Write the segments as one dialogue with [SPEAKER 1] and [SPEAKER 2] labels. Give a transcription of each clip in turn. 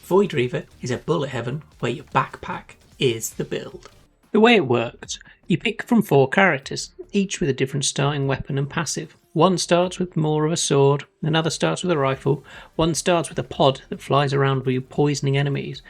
[SPEAKER 1] Void Reaver is a bullet heaven where your backpack is the build. The way it works, you pick from 4 characters, each with a different starting weapon and passive. One starts with more of a sword, another starts with a rifle, one starts with a pod that flies around with you poisoning enemies,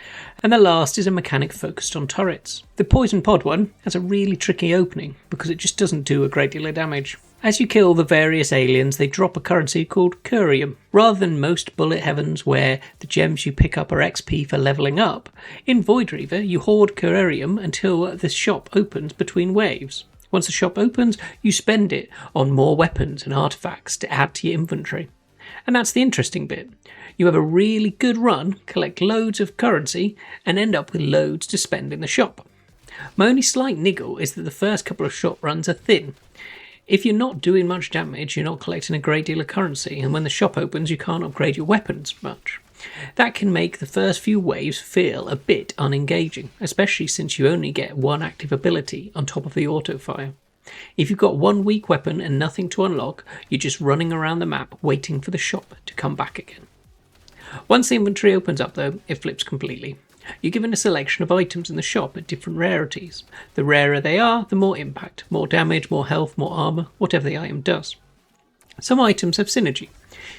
[SPEAKER 1] and the last is a mechanic focused on turrets. The poison pod one has a really tricky opening because it just doesn't do a great deal of damage. As you kill the various aliens, they drop a currency called Curium. Rather than most bullet heavens where the gems you pick up are XP for levelling up, in Void Reaver you hoard Curium until the shop opens between waves. Once the shop opens, you spend it on more weapons and artifacts to add to your inventory. And that's the interesting bit. You have a really good run, collect loads of currency, and end up with loads to spend in the shop. My only slight niggle is that the first couple of shop runs are thin. If you're not doing much damage, you're not collecting a great deal of currency, and when the shop opens, you can't upgrade your weapons much. That can make the first few waves feel a bit unengaging, especially since you only get one active ability on top of the auto-fire. If you've got one weak weapon and nothing to unlock, you're just running around the map waiting for the shop to come back again. Once the inventory opens up though, it flips completely. You're given a selection of items in the shop at different rarities. The rarer they are, the more impact, more damage, more health, more armour, whatever the item does. Some items have synergy.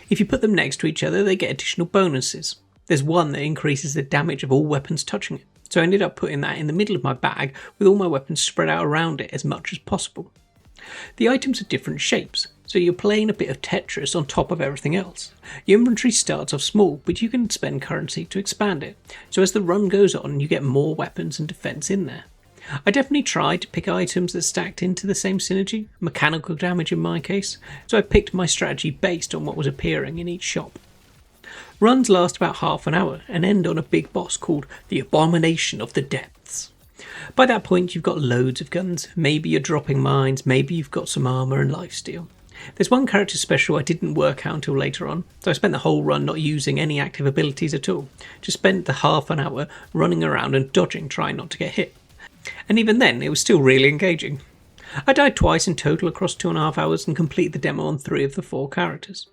[SPEAKER 1] If you put them next to each other, they get additional bonuses. There's one that increases the damage of all weapons touching it, so I ended up putting that in the middle of my bag with all my weapons spread out around it as much as possible. The items are different shapes, so you're playing a bit of Tetris on top of everything else. Your inventory starts off small, but you can spend currency to expand it, so as the run goes on you get more weapons and defense in there. I definitely tried to pick items that stacked into the same synergy, mechanical damage in my case, so I picked my strategy based on what was appearing in each shop. Runs last about half an hour and end on a big boss called the Abomination of the Depths. By that point you've got loads of guns, maybe you're dropping mines, maybe you've got some armour and lifesteal. There's one character special I didn't work out until later on, so I spent the whole run not using any active abilities at all, just spent the half an hour running around and dodging trying not to get hit. And even then it was still really engaging. I died twice in total across 2.5 hours and completed the demo on 3 of the 4 characters.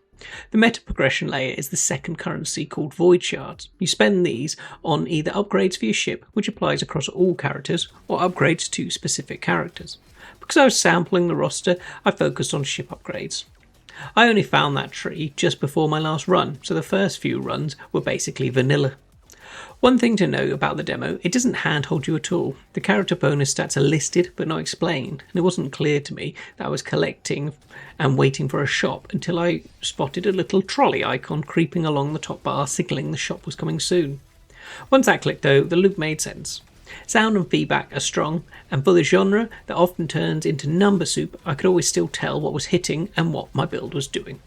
[SPEAKER 1] The meta progression layer is the second currency called Void Shards. You spend these on either upgrades for your ship, which applies across all characters, or upgrades to specific characters. Because I was sampling the roster, I focused on ship upgrades. I only found that tree just before my last run, so the first few runs were basically vanilla. One thing to know about the demo, it doesn't handhold you at all. The character bonus stats are listed but not explained, and it wasn't clear to me that I was collecting and waiting for a shop until I spotted a little trolley icon creeping along the top bar signalling the shop was coming soon. Once that clicked though, the loop made sense. Sound and feedback are strong, and for the genre that often turns into number soup, I could always still tell what was hitting and what my build was doing.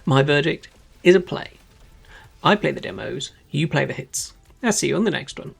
[SPEAKER 1] My verdict is a play. I play the demos, you play the hits. I'll see you on the next one.